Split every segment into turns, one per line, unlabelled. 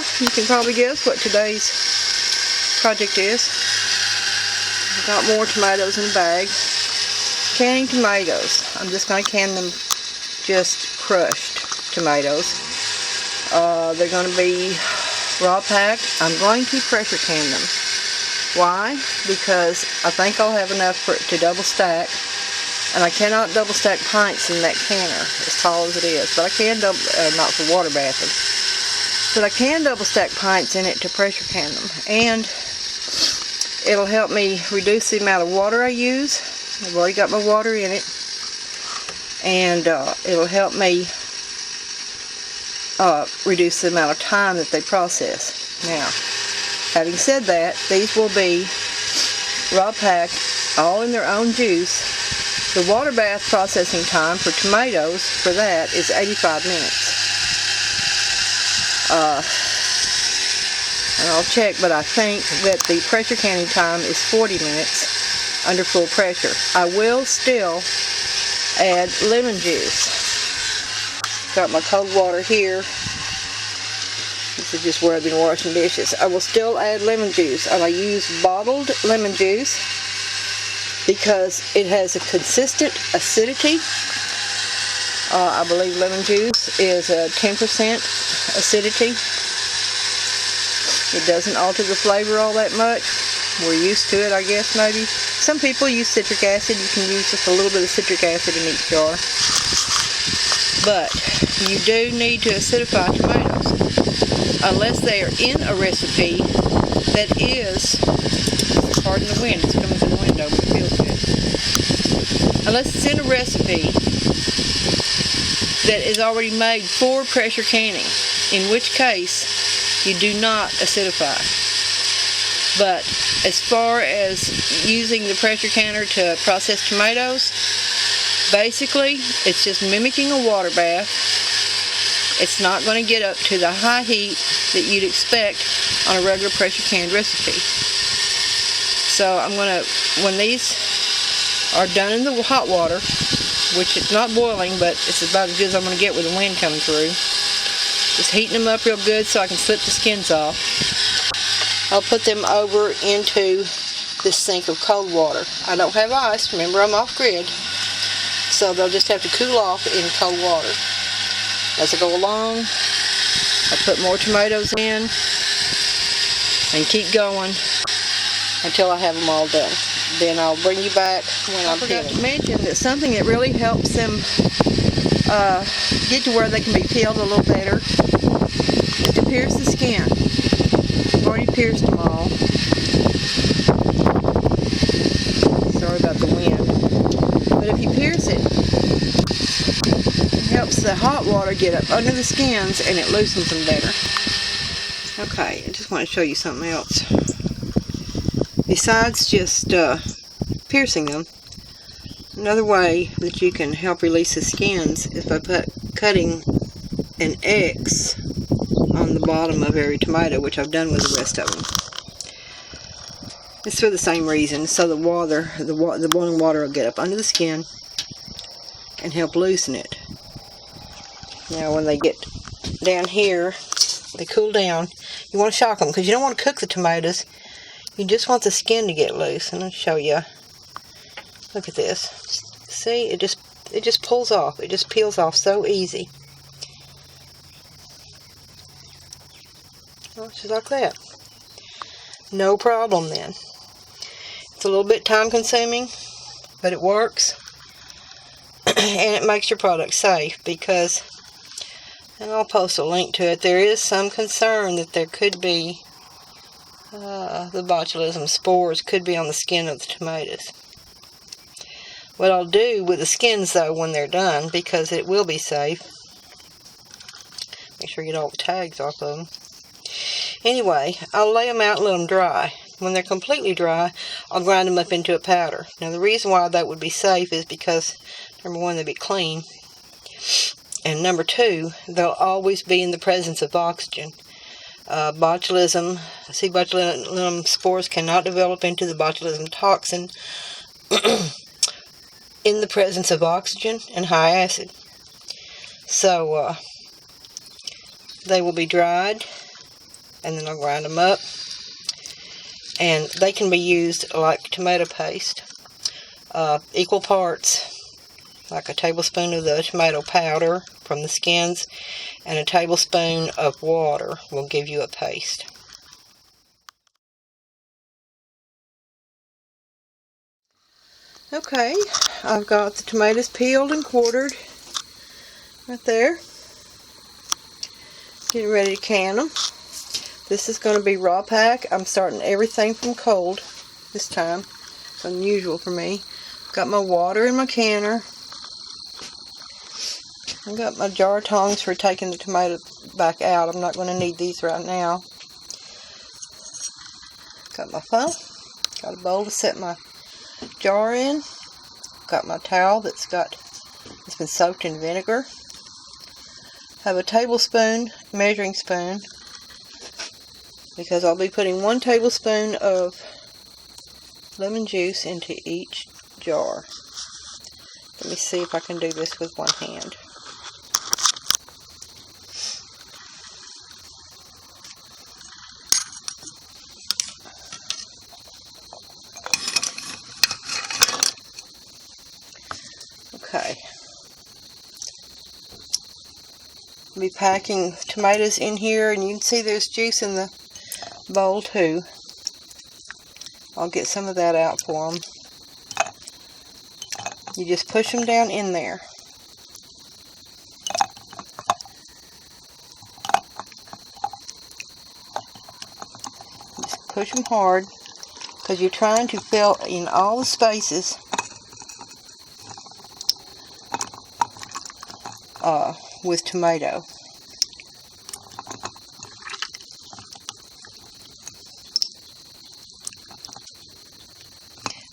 Well, you can probably guess what today's project is. I've got more tomatoes in the bag. Canning tomatoes. I'm just going to can them just crushed tomatoes. They're going to be raw packed. I'm going to pressure can them. Why? Because I think I'll have enough for it to double stack. And I cannot double stack pints in that canner as tall as it is. But I can double, not for water bathing. But I can double stack pints in it to pressure can them. And it'll help me reduce the amount of water I use. I've already got my water in it. And it'll help me reduce the amount of time that they process. Now, having said that, these will be raw packed, all in their own juice. The water bath processing time for tomatoes for that is 85 minutes. And I'll check, but I think that the pressure canning time is 40 minutes under full pressure. I will still add lemon juice. Got my cold water here. This is just where I've been washing dishes. I will still add lemon juice, and I use bottled lemon juice because it has a consistent acidity. I believe lemon juice is a 10% acidity. It doesn't alter the flavor all that much. We're used to it, I guess, maybe. Some people use citric acid. You can use just a little bit of citric acid in each jar. But you do need to acidify tomatoes. Unless they are in a recipe that is, pardon the wind, it's coming through the window, but it feels good. Unless it's in a recipe that is already made for pressure canning, in which case you do not acidify. But as far as using the pressure canner to process tomatoes, basically it's just mimicking a water bath. It's not going to get up to the high heat that you'd expect on a regular pressure canned recipe. So I'm going to, when these are done in the hot water, which it's not boiling, but it's about as good as I'm going to get with the wind coming through, just heating them up real good so I can slip the skins off. I'll put them over into this sink of cold water. I don't have ice, remember I'm off grid, so they'll just have to cool off in cold water. As I go along, I'll put more tomatoes in and keep going until I have them all done. Then I'll bring you back when I'm peeling. I forgot to mention that something that really helps them get to where they can be peeled a little better is to pierce the skin. I've already pierced them all. Sorry about the wind. But if you pierce it, it helps the hot water get up under the skins and it loosens them better. Okay, I just want to show you something else. Besides just piercing them, another way that you can help release the skins is by cutting an X on the bottom of every tomato, which I've done with the rest of them. It's for the same reason, so the boiling water will get up under the skin and help loosen it. Now when they get down here, they cool down. You want to shock them because you don't want to cook the tomatoes. You just want the skin to get loose. And I'll show you. Look at this. See, it just pulls off. It just peels off so easy. Well, just like that. No problem then. It's a little bit time consuming, but it works. And it makes your product safe because, and I'll post a link to it, there is some concern that there could be the botulism spores could be on the skin of the tomatoes. What I'll do with the skins though when they're done, because it will be safe, make sure you get all the tags off of them. Anyway, I'll lay them out and let them dry. When they're completely dry, I'll grind them up into a powder. Now the reason why that would be safe is because, number one, they'll be clean. And number two, they'll always be in the presence of oxygen. Botulism, C. botulinum spores cannot develop into the botulism toxin in the presence of oxygen and high acid. So, they will be dried and then I'll grind them up. And they can be used like tomato paste. Equal parts, like a tablespoon of the tomato powder from the skins and a tablespoon of water will give you a paste. Okay, I've got the tomatoes peeled and quartered right there. Getting ready to can them. This is going to be raw pack. I'm starting everything from cold this time. It's unusual for me. Got my water in my canner. I've got my jar tongs for taking the tomato back out. I'm not going to need these right now. Got my phone. Got a bowl to set my jar in. Got my towel it's been soaked in vinegar. Have a tablespoon measuring spoon because I'll be putting 1 tablespoon of lemon juice into each jar. Let me see if I can do this with one hand. Okay. I'll be packing tomatoes in here, and you can see there's juice in the bowl too. I'll get some of that out for them. You just push them down in there. Just push them hard because you're trying to fill in all the spaces with tomato.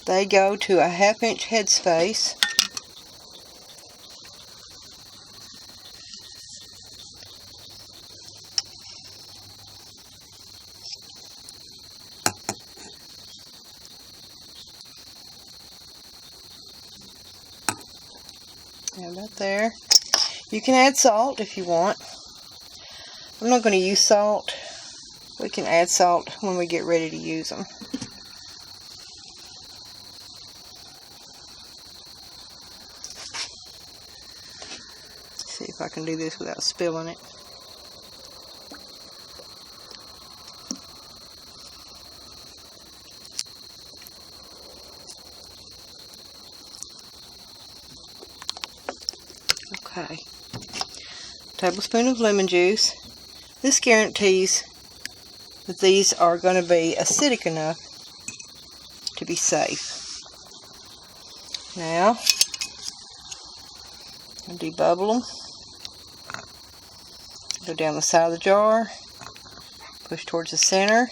They go to a 1/2 inch headspace. And right there. You can add salt if you want. I'm not going to use salt. We can add salt when we get ready to use them. See if I can do this without spilling it. Okay. Tablespoon of lemon juice. This guarantees that these are going to be acidic enough to be safe. Now, I'll debubble them. Go down the side of the jar, push towards the center.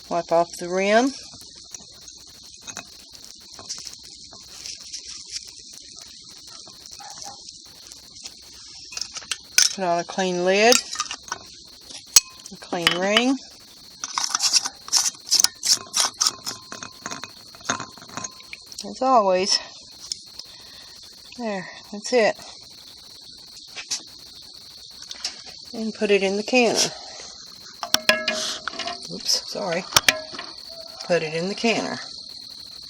Wipe off the rim. Put on a clean lid, a clean ring. As always. There, that's it. And put it in the canner. Oops, sorry. Put it in the canner.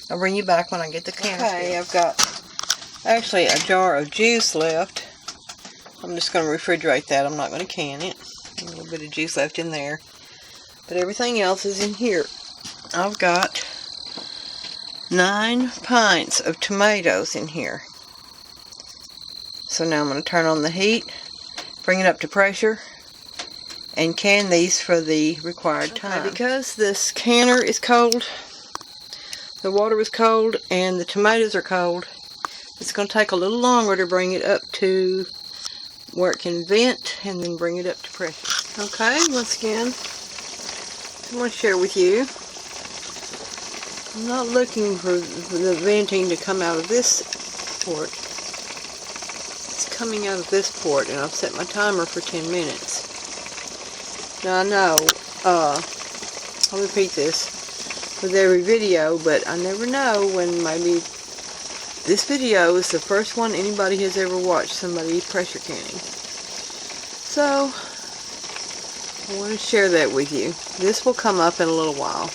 I'll bring you back when I get the canner. Okay, I've got actually a jar of juice left. I'm just going to refrigerate that. I'm not going to can it. A little bit of juice left in there. But everything else is in here. I've got 9 pints of tomatoes in here. So now I'm going to turn on the heat, bring it up to pressure, and can these for the required time. Okay, because this canner is cold, the water is cold, and the tomatoes are cold, it's going to take a little longer to bring it up to where it can vent and then bring it up to pressure. Okay, once again, I want to share with you, I'm not looking for the venting to come out of this port. It's coming out of this port, and I've set my timer for 10 minutes. Now I know, I'll repeat this, with every video, but I never know when maybe this video is the first one anybody has ever watched somebody pressure canning. So, I want to share that with you. This will come up in a little while,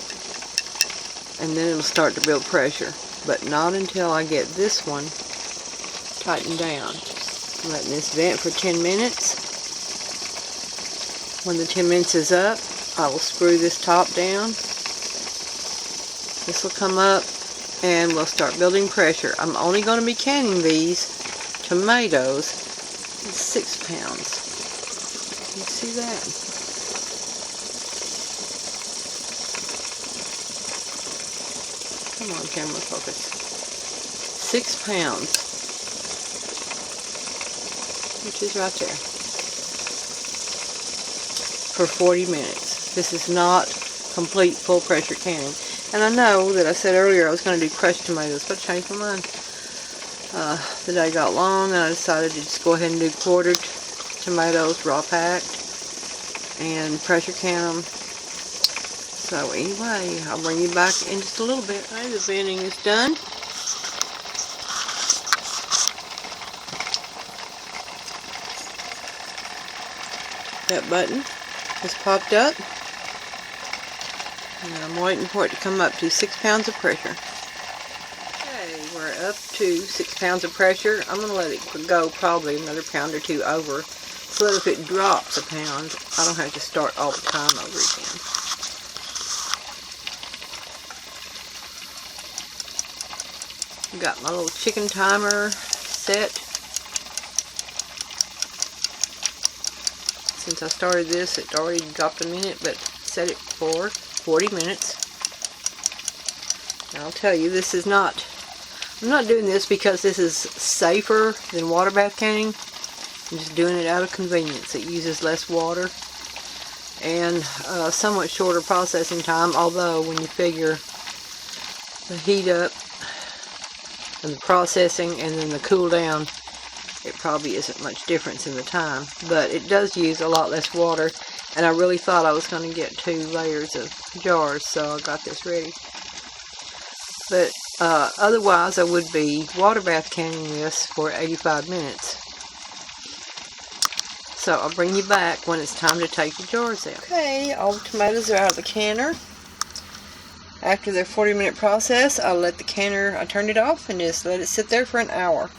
and then it'll start to build pressure, but not until I get this one tightened down. I'm letting this vent for 10 minutes. When the 10 minutes is up, I will screw this top down. This will come up, and we'll start building pressure. I'm only going to be canning these tomatoes 6 pounds. You see that? Come on, camera, focus. 6 pounds, which is right there, for 40 minutes. This is not complete full pressure canning. And I know that I said earlier I was going to do crushed tomatoes, but I changed my mind. The day got long, and I decided to just go ahead and do quartered tomatoes, raw packed, and pressure can them. So anyway, I'll bring you back in just a little bit. Okay, the venting is done. That button has popped up, and I'm waiting for it to come up to 6 pounds of pressure. Okay, we're up to 6 pounds of pressure. I'm going to let it go probably another pound or two over, so that if it drops a pound, I don't have to start all the time over again. Got my little chicken timer set. Since I started this, it already dropped a minute, but set it for 40 minutes. And I'll tell you, this is not, I'm not doing this because this is safer than water bath canning. I'm just doing it out of convenience. It uses less water and somewhat shorter processing time, although when you figure the heat up and the processing and then the cool down, it probably isn't much difference in the time. But it does use a lot less water, and I really thought I was going to get 2 layers of jars, so I got this ready. But otherwise I would be water bath canning this for 85 minutes. So I'll bring you back when it's time to take the jars out. Okay, all the tomatoes are out of the canner. After their 40-minute process, I turned it off and just let it sit there for an hour.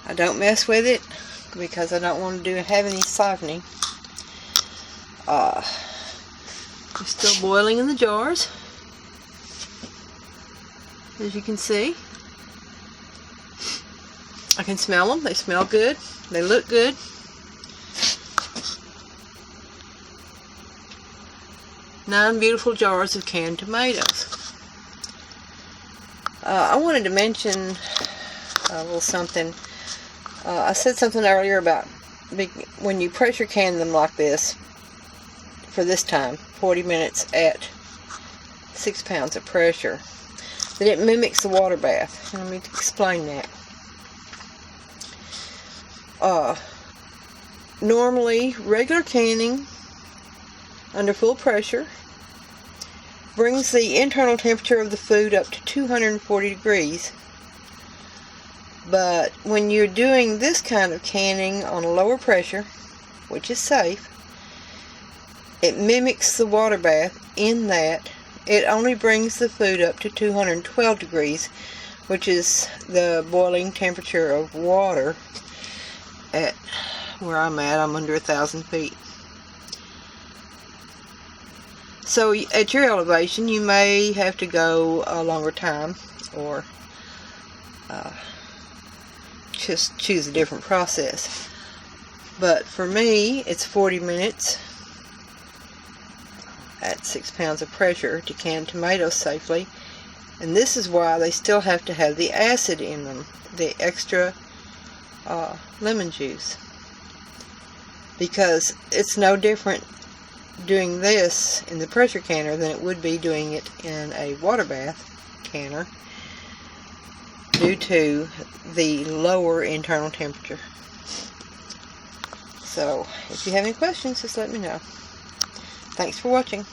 I don't mess with it because I don't want to have any siphoning. It's still boiling in the jars, as you can see. I can smell them. They smell good. They look good. Nine beautiful jars of canned tomatoes. I wanted to mention a little something. I said something earlier about when you pressure can them like this, for this time, 40 minutes at 6 pounds of pressure, that it mimics the water bath. Let me explain that. Normally, regular canning under full pressure brings the internal temperature of the food up to 240 degrees. But when you're doing this kind of canning on a lower pressure, which is safe, it mimics the water bath in that it only brings the food up to 212 degrees, which is the boiling temperature of water. At where I'm at, I'm under 1,000 feet. So at your elevation, you may have to go a longer time, or just choose a different process. But for me, it's 40 minutes at 6 pounds of pressure to can tomatoes safely. And this is why they still have to have the acid in them, the extra lemon juice. Because it's no different doing this in the pressure canner than it would be doing it in a water bath canner, due to the lower internal temperature. So if you have any questions, just let me know. Thanks for watching.